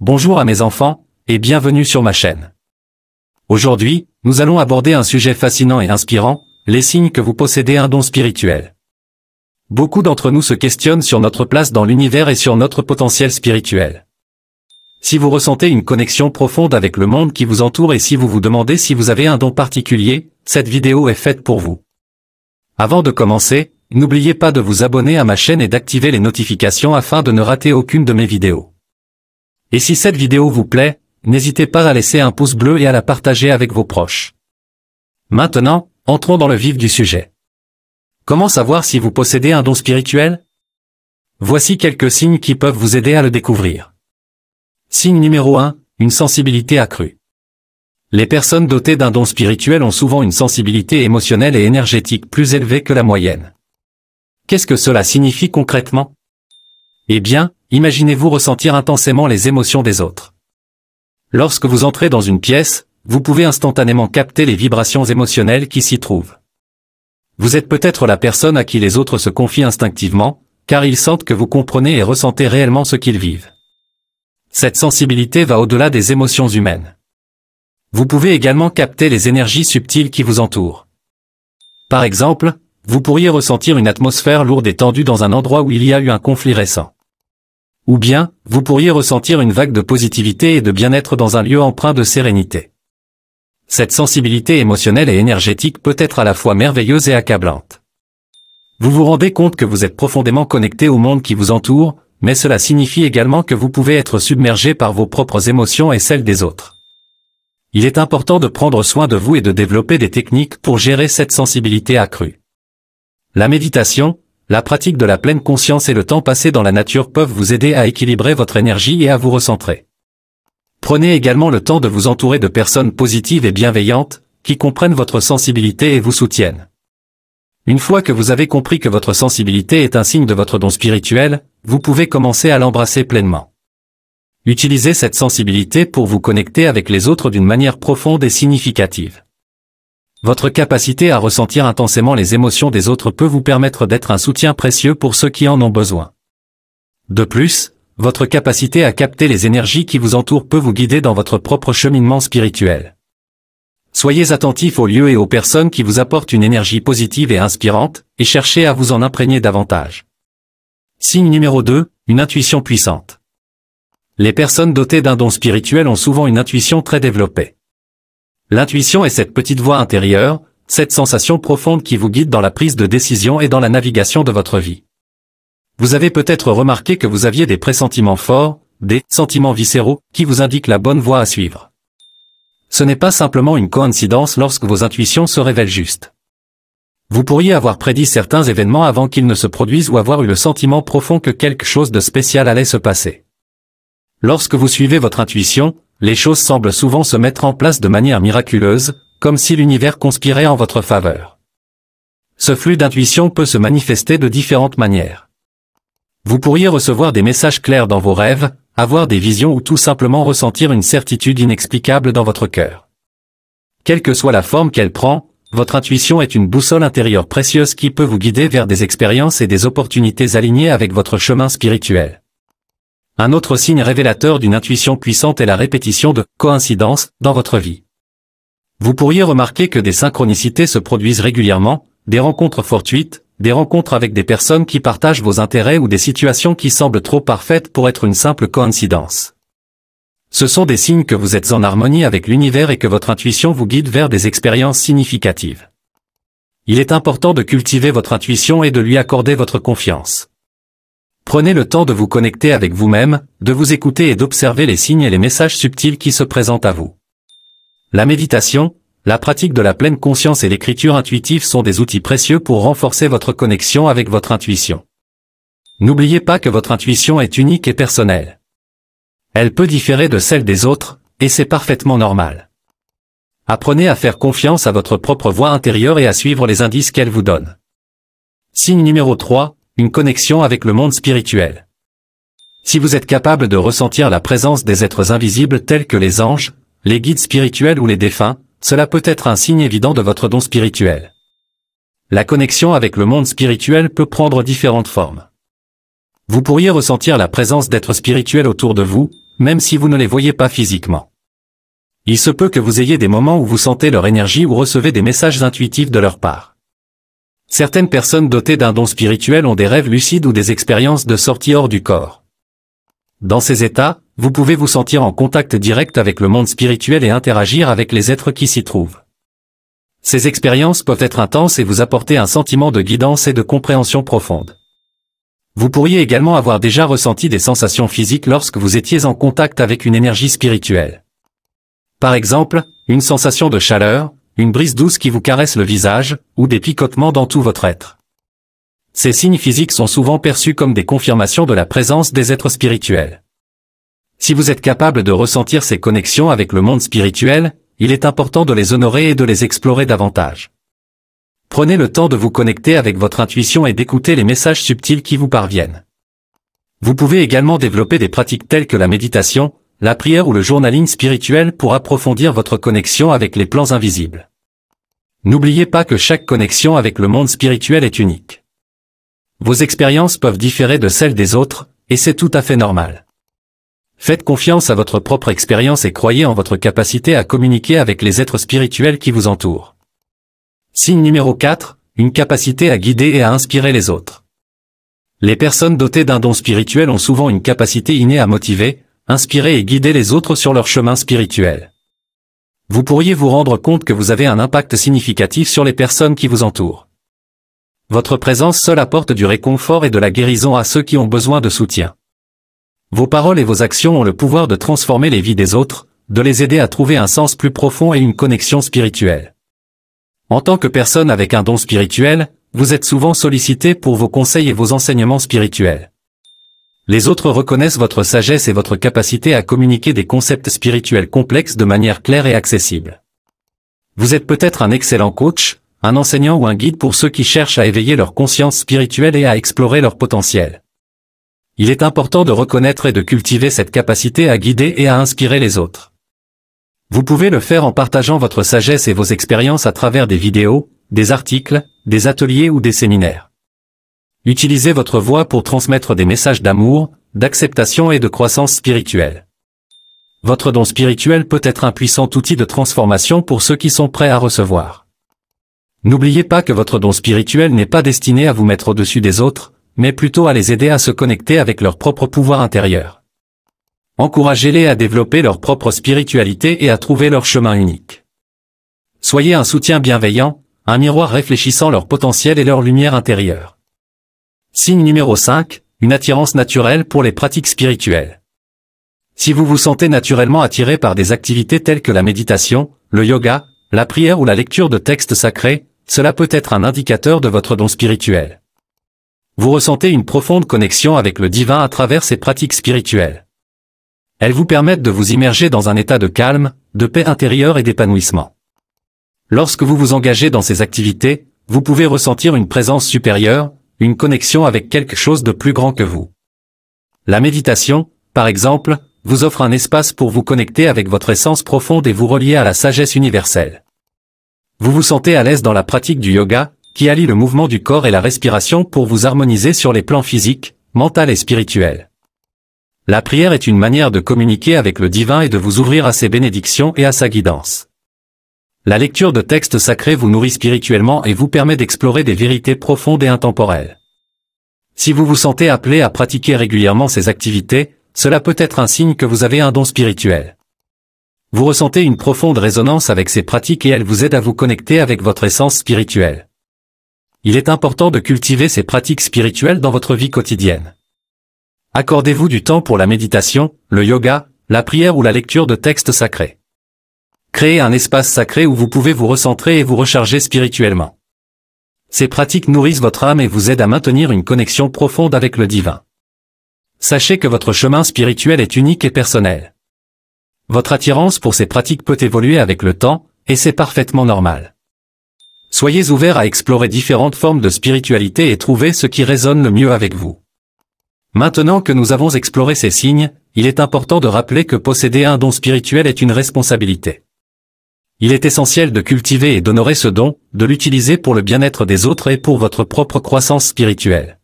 Bonjour à mes enfants, et bienvenue sur ma chaîne. Aujourd'hui, nous allons aborder un sujet fascinant et inspirant, les signes que vous possédez un don spirituel. Beaucoup d'entre nous se questionnent sur notre place dans l'univers et sur notre potentiel spirituel. Si vous ressentez une connexion profonde avec le monde qui vous entoure et si vous vous demandez si vous avez un don particulier, cette vidéo est faite pour vous. Avant de commencer, n'oubliez pas de vous abonner à ma chaîne et d'activer les notifications afin de ne rater aucune de mes vidéos. Et si cette vidéo vous plaît, n'hésitez pas à laisser un pouce bleu et à la partager avec vos proches. Maintenant, entrons dans le vif du sujet. Comment savoir si vous possédez un don spirituel? Voici quelques signes qui peuvent vous aider à le découvrir. Signe numéro 1, une sensibilité accrue. Les personnes dotées d'un don spirituel ont souvent une sensibilité émotionnelle et énergétique plus élevée que la moyenne. Qu'est-ce que cela signifie concrètement? Eh bien, imaginez-vous ressentir intensément les émotions des autres. Lorsque vous entrez dans une pièce, vous pouvez instantanément capter les vibrations émotionnelles qui s'y trouvent. Vous êtes peut-être la personne à qui les autres se confient instinctivement, car ils sentent que vous comprenez et ressentez réellement ce qu'ils vivent. Cette sensibilité va au-delà des émotions humaines. Vous pouvez également capter les énergies subtiles qui vous entourent. Par exemple, vous pourriez ressentir une atmosphère lourde et tendue dans un endroit où il y a eu un conflit récent. Ou bien, vous pourriez ressentir une vague de positivité et de bien-être dans un lieu empreint de sérénité. Cette sensibilité émotionnelle et énergétique peut être à la fois merveilleuse et accablante. Vous vous rendez compte que vous êtes profondément connecté au monde qui vous entoure, mais cela signifie également que vous pouvez être submergé par vos propres émotions et celles des autres. Il est important de prendre soin de vous et de développer des techniques pour gérer cette sensibilité accrue. La méditation, la pratique de la pleine conscience et le temps passé dans la nature peuvent vous aider à équilibrer votre énergie et à vous recentrer. Prenez également le temps de vous entourer de personnes positives et bienveillantes, qui comprennent votre sensibilité et vous soutiennent. Une fois que vous avez compris que votre sensibilité est un signe de votre don spirituel, vous pouvez commencer à l'embrasser pleinement. Utilisez cette sensibilité pour vous connecter avec les autres d'une manière profonde et significative. Votre capacité à ressentir intensément les émotions des autres peut vous permettre d'être un soutien précieux pour ceux qui en ont besoin. De plus, votre capacité à capter les énergies qui vous entourent peut vous guider dans votre propre cheminement spirituel. Soyez attentif aux lieux et aux personnes qui vous apportent une énergie positive et inspirante, et cherchez à vous en imprégner davantage. Signe numéro 2, une intuition puissante. Les personnes dotées d'un don spirituel ont souvent une intuition très développée. L'intuition est cette petite voix intérieure, cette sensation profonde qui vous guide dans la prise de décision et dans la navigation de votre vie. Vous avez peut-être remarqué que vous aviez des pressentiments forts, des sentiments viscéraux, qui vous indiquent la bonne voie à suivre. Ce n'est pas simplement une coïncidence lorsque vos intuitions se révèlent justes. Vous pourriez avoir prédit certains événements avant qu'ils ne se produisent ou avoir eu le sentiment profond que quelque chose de spécial allait se passer. Lorsque vous suivez votre intuition, les choses semblent souvent se mettre en place de manière miraculeuse, comme si l'univers conspirait en votre faveur. Ce flux d'intuition peut se manifester de différentes manières. Vous pourriez recevoir des messages clairs dans vos rêves, avoir des visions ou tout simplement ressentir une certitude inexplicable dans votre cœur. Quelle que soit la forme qu'elle prend, votre intuition est une boussole intérieure précieuse qui peut vous guider vers des expériences et des opportunités alignées avec votre chemin spirituel. Un autre signe révélateur d'une intuition puissante est la répétition de coïncidences dans votre vie. Vous pourriez remarquer que des synchronicités se produisent régulièrement, des rencontres fortuites, des rencontres avec des personnes qui partagent vos intérêts ou des situations qui semblent trop parfaites pour être une simple coïncidence. Ce sont des signes que vous êtes en harmonie avec l'univers et que votre intuition vous guide vers des expériences significatives. Il est important de cultiver votre intuition et de lui accorder votre confiance. Prenez le temps de vous connecter avec vous-même, de vous écouter et d'observer les signes et les messages subtils qui se présentent à vous. La méditation, la pratique de la pleine conscience et l'écriture intuitive sont des outils précieux pour renforcer votre connexion avec votre intuition. N'oubliez pas que votre intuition est unique et personnelle. Elle peut différer de celle des autres, et c'est parfaitement normal. Apprenez à faire confiance à votre propre voix intérieure et à suivre les indices qu'elle vous donne. Signe numéro 3. Une connexion avec le monde spirituel. Si vous êtes capable de ressentir la présence des êtres invisibles tels que les anges, les guides spirituels ou les défunts, cela peut être un signe évident de votre don spirituel. La connexion avec le monde spirituel peut prendre différentes formes. Vous pourriez ressentir la présence d'êtres spirituels autour de vous, même si vous ne les voyez pas physiquement. Il se peut que vous ayez des moments où vous sentez leur énergie ou recevez des messages intuitifs de leur part. Certaines personnes dotées d'un don spirituel ont des rêves lucides ou des expériences de sortie hors du corps. Dans ces états, vous pouvez vous sentir en contact direct avec le monde spirituel et interagir avec les êtres qui s'y trouvent. Ces expériences peuvent être intenses et vous apporter un sentiment de guidance et de compréhension profonde. Vous pourriez également avoir déjà ressenti des sensations physiques lorsque vous étiez en contact avec une énergie spirituelle. Par exemple, une sensation de chaleur, une brise douce qui vous caresse le visage, ou des picotements dans tout votre être. Ces signes physiques sont souvent perçus comme des confirmations de la présence des êtres spirituels. Si vous êtes capable de ressentir ces connexions avec le monde spirituel, il est important de les honorer et de les explorer davantage. Prenez le temps de vous connecter avec votre intuition et d'écouter les messages subtils qui vous parviennent. Vous pouvez également développer des pratiques telles que la méditation, la prière ou le journaling spirituel pour approfondir votre connexion avec les plans invisibles. N'oubliez pas que chaque connexion avec le monde spirituel est unique. Vos expériences peuvent différer de celles des autres, et c'est tout à fait normal. Faites confiance à votre propre expérience et croyez en votre capacité à communiquer avec les êtres spirituels qui vous entourent. Signe numéro 4, une capacité à guider et à inspirer les autres. Les personnes dotées d'un don spirituel ont souvent une capacité innée à motiver, inspirer et guider les autres sur leur chemin spirituel. Vous pourriez vous rendre compte que vous avez un impact significatif sur les personnes qui vous entourent. Votre présence seule apporte du réconfort et de la guérison à ceux qui ont besoin de soutien. Vos paroles et vos actions ont le pouvoir de transformer les vies des autres, de les aider à trouver un sens plus profond et une connexion spirituelle. En tant que personne avec un don spirituel, vous êtes souvent sollicité pour vos conseils et vos enseignements spirituels. Les autres reconnaissent votre sagesse et votre capacité à communiquer des concepts spirituels complexes de manière claire et accessible. Vous êtes peut-être un excellent coach, un enseignant ou un guide pour ceux qui cherchent à éveiller leur conscience spirituelle et à explorer leur potentiel. Il est important de reconnaître et de cultiver cette capacité à guider et à inspirer les autres. Vous pouvez le faire en partageant votre sagesse et vos expériences à travers des vidéos, des articles, des ateliers ou des séminaires. Utilisez votre voix pour transmettre des messages d'amour, d'acceptation et de croissance spirituelle. Votre don spirituel peut être un puissant outil de transformation pour ceux qui sont prêts à recevoir. N'oubliez pas que votre don spirituel n'est pas destiné à vous mettre au-dessus des autres, mais plutôt à les aider à se connecter avec leur propre pouvoir intérieur. Encouragez-les à développer leur propre spiritualité et à trouver leur chemin unique. Soyez un soutien bienveillant, un miroir réfléchissant leur potentiel et leur lumière intérieure. Signe numéro 5, une attirance naturelle pour les pratiques spirituelles. Si vous vous sentez naturellement attiré par des activités telles que la méditation, le yoga, la prière ou la lecture de textes sacrés, cela peut être un indicateur de votre don spirituel. Vous ressentez une profonde connexion avec le divin à travers ces pratiques spirituelles. Elles vous permettent de vous immerger dans un état de calme, de paix intérieure et d'épanouissement. Lorsque vous vous engagez dans ces activités, vous pouvez ressentir une présence supérieure, une connexion avec quelque chose de plus grand que vous. La méditation, par exemple, vous offre un espace pour vous connecter avec votre essence profonde et vous relier à la sagesse universelle. Vous vous sentez à l'aise dans la pratique du yoga, qui allie le mouvement du corps et la respiration pour vous harmoniser sur les plans physiques, mental et spirituel. La prière est une manière de communiquer avec le divin et de vous ouvrir à ses bénédictions et à sa guidance. La lecture de textes sacrés vous nourrit spirituellement et vous permet d'explorer des vérités profondes et intemporelles. Si vous vous sentez appelé à pratiquer régulièrement ces activités, cela peut être un signe que vous avez un don spirituel. Vous ressentez une profonde résonance avec ces pratiques et elles vous aident à vous connecter avec votre essence spirituelle. Il est important de cultiver ces pratiques spirituelles dans votre vie quotidienne. Accordez-vous du temps pour la méditation, le yoga, la prière ou la lecture de textes sacrés. Créez un espace sacré où vous pouvez vous recentrer et vous recharger spirituellement. Ces pratiques nourrissent votre âme et vous aident à maintenir une connexion profonde avec le divin. Sachez que votre chemin spirituel est unique et personnel. Votre attirance pour ces pratiques peut évoluer avec le temps, et c'est parfaitement normal. Soyez ouverts à explorer différentes formes de spiritualité et trouvez ce qui résonne le mieux avec vous. Maintenant que nous avons exploré ces signes, il est important de rappeler que posséder un don spirituel est une responsabilité. Il est essentiel de cultiver et d'honorer ce don, de l'utiliser pour le bien-être des autres et pour votre propre croissance spirituelle.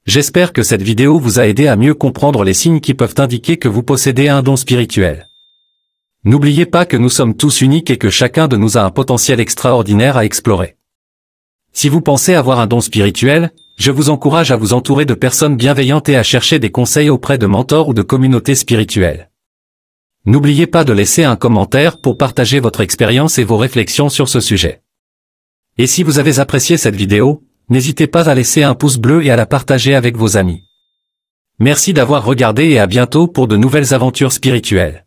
J'espère que cette vidéo vous a aidé à mieux comprendre les signes qui peuvent indiquer que vous possédez un don spirituel. N'oubliez pas que nous sommes tous uniques et que chacun de nous a un potentiel extraordinaire à explorer. Si vous pensez avoir un don spirituel, je vous encourage à vous entourer de personnes bienveillantes et à chercher des conseils auprès de mentors ou de communautés spirituelles. N'oubliez pas de laisser un commentaire pour partager votre expérience et vos réflexions sur ce sujet. Et si vous avez apprécié cette vidéo, n'hésitez pas à laisser un pouce bleu et à la partager avec vos amis. Merci d'avoir regardé et à bientôt pour de nouvelles aventures spirituelles.